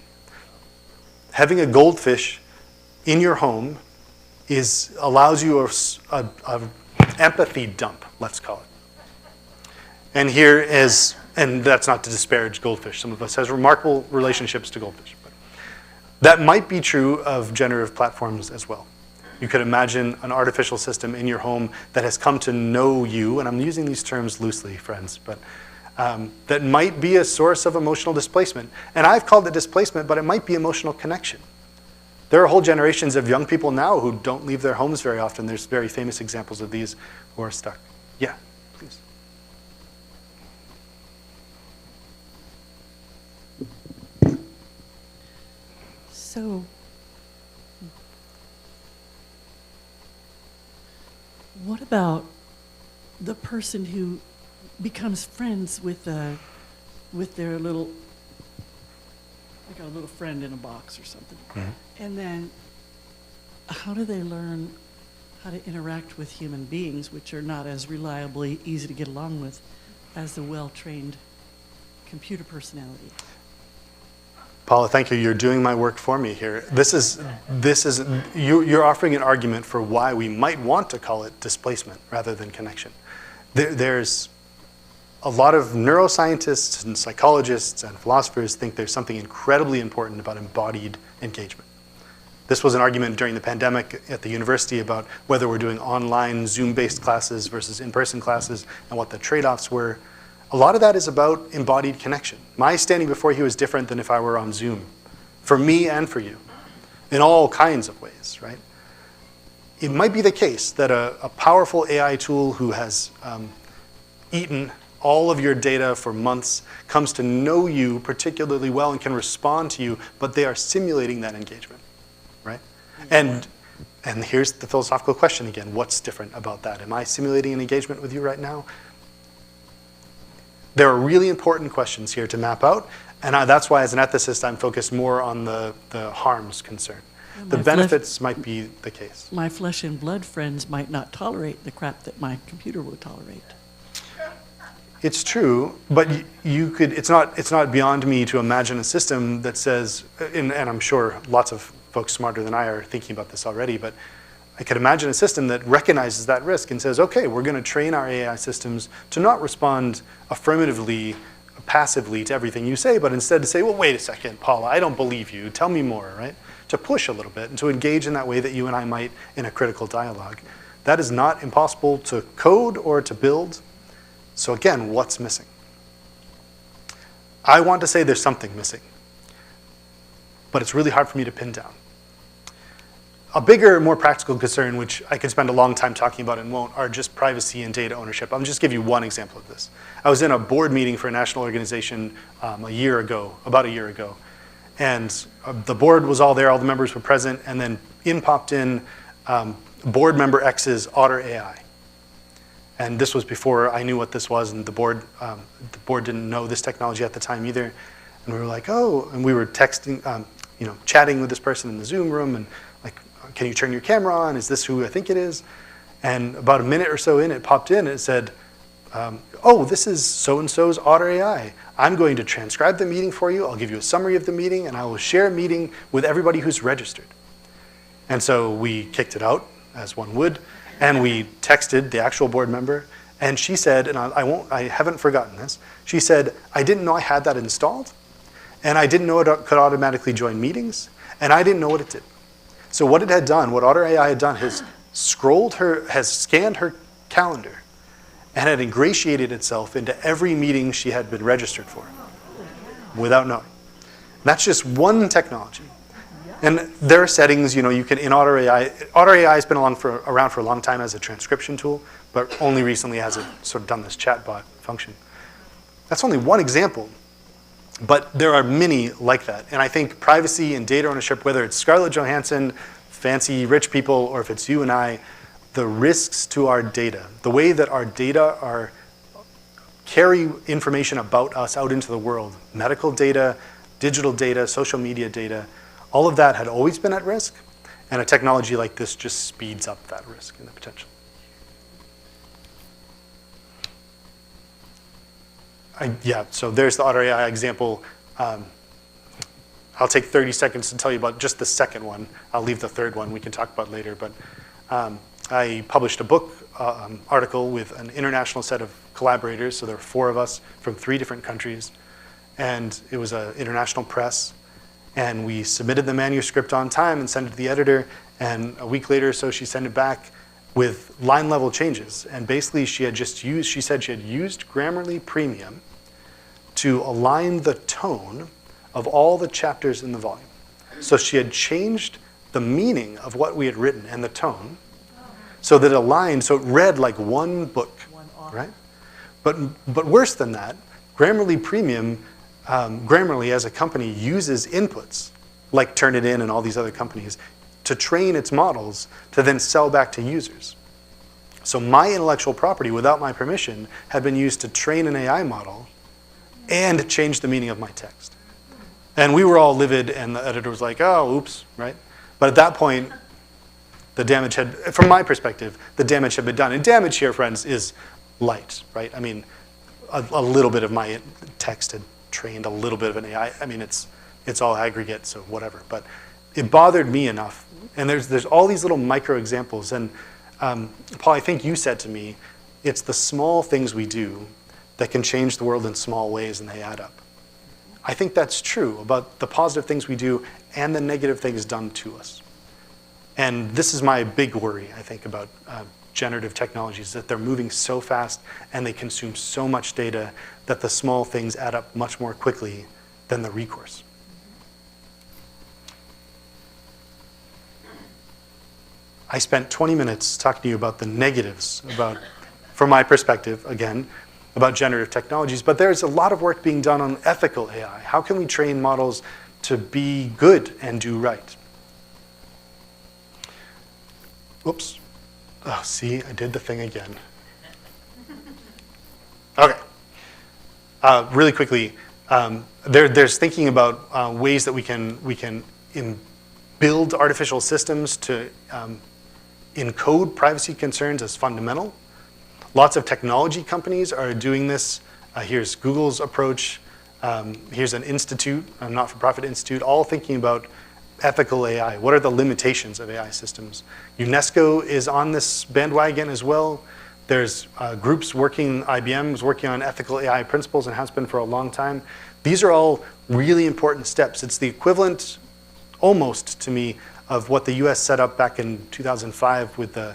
Having a goldfish in your home allows you a empathy dump, let's call it. And here is, and that's not to disparage goldfish. Some of us has remarkable relationships to goldfish. But that might be true of generative platforms as well. You could imagine an artificial system in your home that has come to know you, and I'm using these terms loosely, friends, but that might be a source of emotional displacement. And I've called it displacement, but it might be emotional connection. There are whole generations of young people now who don't leave their homes very often. There's very famous examples of these who are stuck. Yeah, please. So, what about the person who becomes friends with their little, like a little friend in a box or something? Mm-hmm. And then how do they learn how to interact with human beings, which are not as reliably easy to get along with as the well-trained computer personality? Paula, thank you. You're doing my work for me here. You're offering an argument for why we might want to call it displacement rather than connection. There's a lot of neuroscientists and psychologists and philosophers think there's something incredibly important about embodied engagement. This was an argument during the pandemic at the university about whether we're doing online Zoom-based classes versus in-person classes and what the trade-offs were. A lot of that is about embodied connection. My standing before you is different than if I were on Zoom, for me and for you, in all kinds of ways, right? It might be the case that a powerful AI tool who has eaten all of your data for months comes to know you particularly well and can respond to you, but they are simulating that engagement, right? And here's the philosophical question again. What's different about that? Am I simulating an engagement with you right now? There are really important questions here to map out, and that's why as an ethicist I'm focused more on the harms concern. The benefits might be the case. My flesh and blood friends might not tolerate the crap that my computer will tolerate. It's true, but you could. It's not beyond me to imagine a system that says, and I'm sure lots of folks smarter than I are thinking about this already, but I could imagine a system that recognizes that risk and says, okay, we're going to train our AI systems to not respond affirmatively, passively to everything you say, but instead to say, well, wait a second, Paula, I don't believe you. Tell me more, right? To push a little bit and to engage in that way that you and I might in a critical dialogue. That is not impossible to code or to build. So again, what's missing? I want to say there's something missing, but it's really hard for me to pin down. A bigger, more practical concern, which I could spend a long time talking about and won't, are just privacy and data ownership. I'll just give you one example of this. I was in a board meeting for a national organization about a year ago, and the board was all there, all the members were present, and then popped in board member X's Otter AI. And this was before I knew what this was, and the board didn't know this technology at the time either. And we were like, oh, and we were texting, chatting with this person in the Zoom room, and like, can you turn your camera on? Is this who I think it is? And about a minute or so in, it popped in, and it said, oh, this is so-and-so's Otter AI. I'm going to transcribe the meeting for you. I'll give you a summary of the meeting, and I will share a meeting with everybody who's registered. And so we kicked it out, as one would, and we texted the actual board member, and she said, and I haven't forgotten this, she said, I didn't know I had that installed, and I didn't know it could automatically join meetings, and I didn't know what it did. So what it had done, what Otter AI had done, has scanned her calendar, and had ingratiated itself into every meeting she had been registered for, without knowing. And that's just one technology. And there are settings, you can, in Otter AI has been around for a long time as a transcription tool, but only recently has it sort of done this chatbot function. That's only one example, but there are many like that. And I think privacy and data ownership, whether it's Scarlett Johansson, fancy rich people, or if it's you and I, the risks to our data, the way that our data carry information about us out into the world, medical data, digital data, social media data, all of that had always been at risk, and a technology like this just speeds up that risk and the potential. So there's the Otter AI example. I'll take 30 seconds to tell you about just the second one. I'll leave the third one we can talk about later. But I published a book article with an international set of collaborators. So there were 4 of us from 3 different countries. And it was an international press. And we submitted the manuscript on time and sent it to the editor. And a week later or so, she sent it back with line level changes. And basically, she said she had used Grammarly Premium to align the tone of all the chapters in the volume. So she had changed the meaning of what we had written and the tone so that it aligned, so it read like one book, right? But worse than that, Grammarly Premium, Grammarly as a company uses inputs like Turnitin and all these other companies to train its models to then sell back to users. So my intellectual property, without my permission, had been used to train an AI model and change the meaning of my text. And we were all livid, and the editor was like, oh, oops, right? But at that point, the damage had, from my perspective, the damage had been done. And damage here, friends, is light, right? I mean, a little bit of my text had trained a little bit of an AI. I mean, it's all aggregate, so whatever. But it bothered me enough. And there's all these little micro examples. And Paul, I think you said to me, it's the small things we do that can change the world in small ways, and they add up. I think that's true about the positive things we do and the negative things done to us. And this is my big worry, I think, about generative technologies, that they're moving so fast and they consume so much data that the small things add up much more quickly than the recourse. I spent 20 minutes talking to you about the negatives, from my perspective, again, about generative technologies, but there's a lot of work being done on ethical AI. How can we train models to be good and do right? Whoops. Oh, see, I did the thing again. Okay. Really quickly, there's thinking about ways that we can build artificial systems to encode privacy concerns as fundamental. Lots of technology companies are doing this. Here's Google's approach. Here's an institute, a not-for-profit institute, all thinking about ethical AI. What are the limitations of AI systems? UNESCO is on this bandwagon as well. There's groups working, IBM is working on ethical AI principles and has been for a long time. These are all really important steps. It's the equivalent, almost to me, of what the US set up back in 2005 with the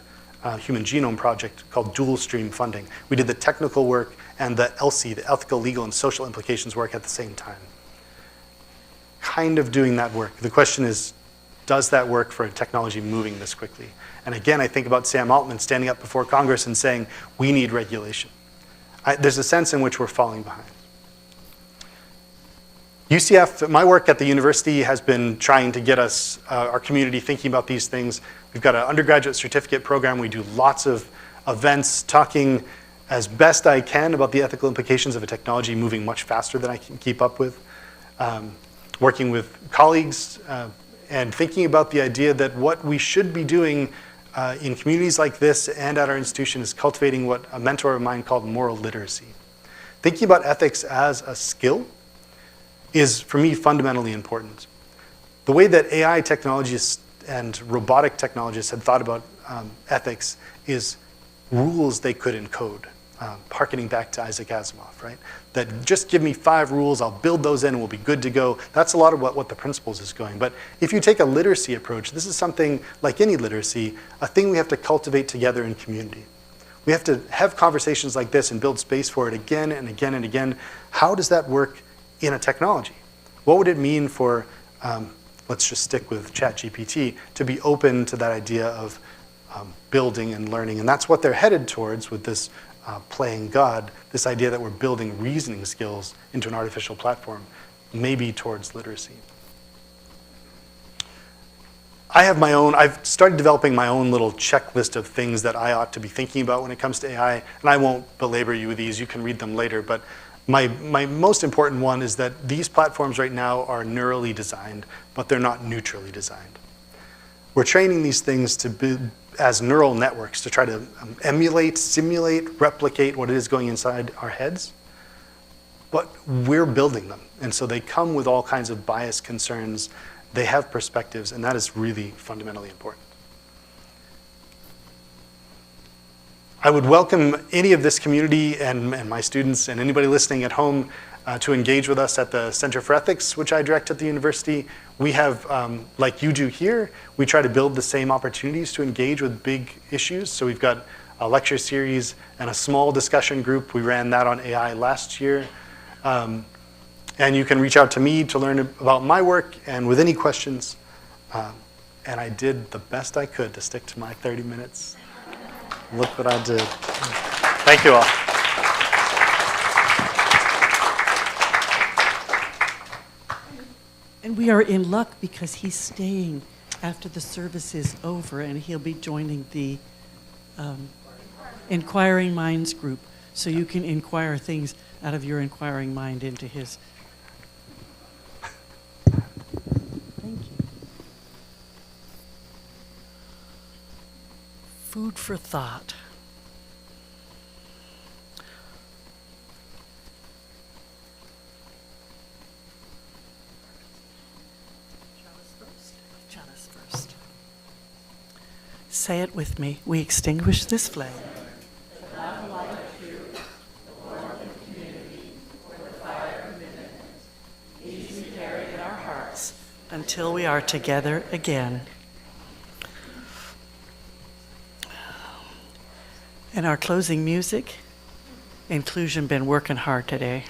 Human Genome Project called dual stream funding. We did the technical work and the ELSI, the ethical, legal, and social implications work at the same time. Kind of doing that work. The question is, does that work for a technology moving this quickly? And again, I think about Sam Altman standing up before Congress and saying, we need regulation. There's a sense in which we're falling behind. UCF, my work at the university has been trying to get us, our community, thinking about these things. We've got an undergraduate certificate program. We do lots of events talking as best I can about the ethical implications of a technology moving much faster than I can keep up with. Working with colleagues and thinking about the idea that what we should be doing in communities like this and at our institution is cultivating what a mentor of mine called moral literacy. Thinking about ethics as a skill is, for me, fundamentally important. The way that AI technologists and robotic technologists had thought about ethics is rules they could encode, harkening back to Isaac Asimov, right? That just give me 5 rules, I'll build those in, and we'll be good to go. That's a lot of what the principles is going. But if you take a literacy approach, this is something, like any literacy, a thing we have to cultivate together in community. We have to have conversations like this and build space for it again and again and again. How does that work in a technology? What would it mean for, let's just stick with ChatGPT, to be open to that idea of building and learning? And that's what they're headed towards with this playing God, this idea that we're building reasoning skills into an artificial platform, maybe towards literacy. I've started developing my own little checklist of things that I ought to be thinking about when it comes to AI, and I won't belabor you with these, you can read them later, but my most important one is that these platforms right now are neurally designed, but they're not neutrally designed. We're training these things to be as neural networks to try to emulate, simulate, replicate what it is going inside our heads, but we're building them. And so they come with all kinds of bias concerns, they have perspectives, and that is really fundamentally important. I would welcome any of this community and my students and anybody listening at home to engage with us at the Center for Ethics, which I direct at the university. We have, like you do here, we try to build the same opportunities to engage with big issues. So we've got a lecture series and a small discussion group. We ran that on AI last year. And you can reach out to me to learn about my work and with any questions. And I did the best I could to stick to my 30 minutes. Look what I did. Thank you all. And we are in luck because he's staying after the service is over, and he'll be joining the Inquiring Minds group. So you can inquire things out of your inquiring mind into his. Thank you. Food for thought. Chalice first. Say it with me. We extinguish this flame. Until we are together again. And our closing music, Inclusion been working hard today.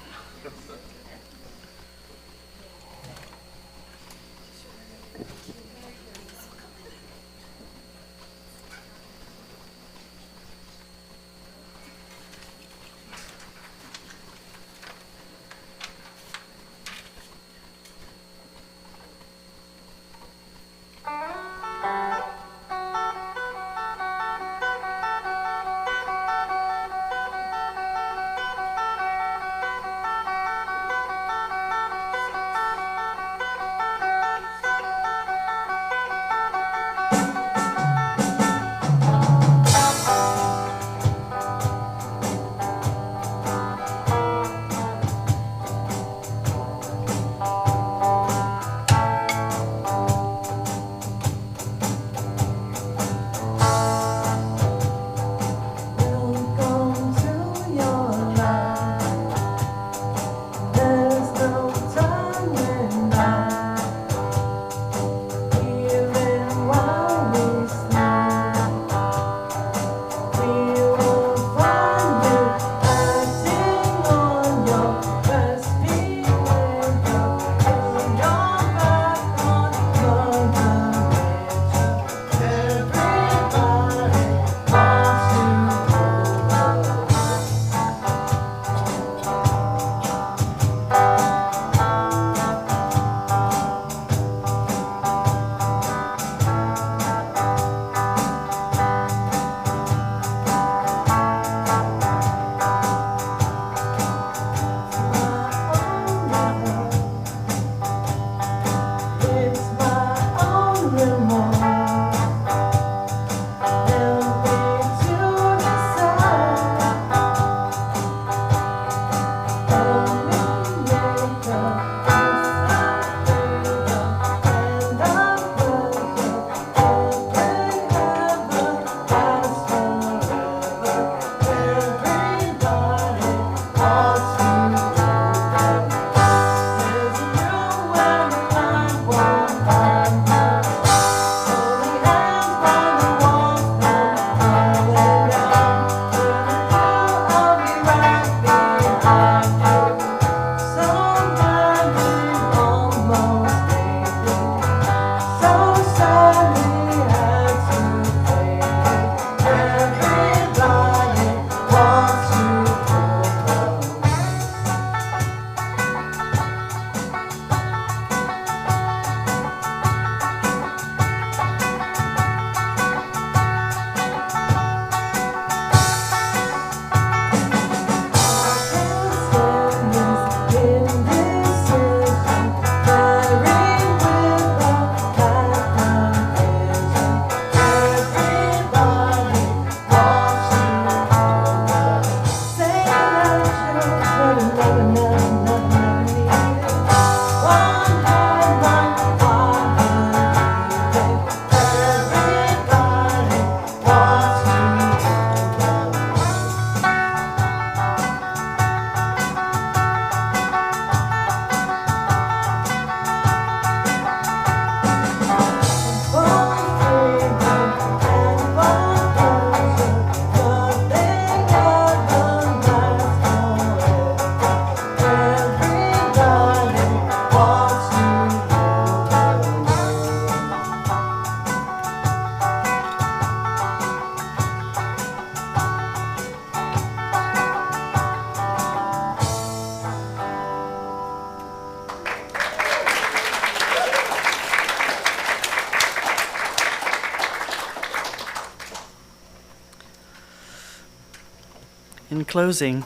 In closing,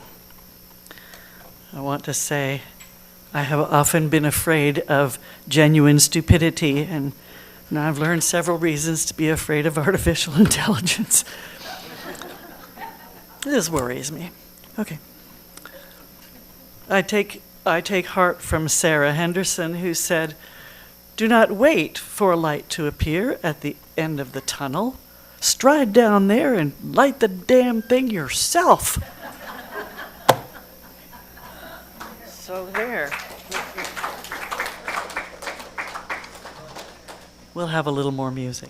I want to say I have often been afraid of genuine stupidity, and now I've learned several reasons to be afraid of artificial intelligence. This worries me. Okay. I take heart from Sarah Henderson, who said, "Do not wait for a light to appear at the end of the tunnel. Stride down there and light the damn thing yourself." So there. We'll have a little more music.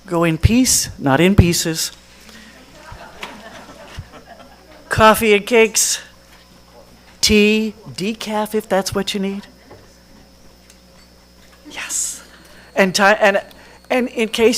Go in peace, not in pieces. Coffee and cakes, tea, decaf if that's what you need. Yes. And in case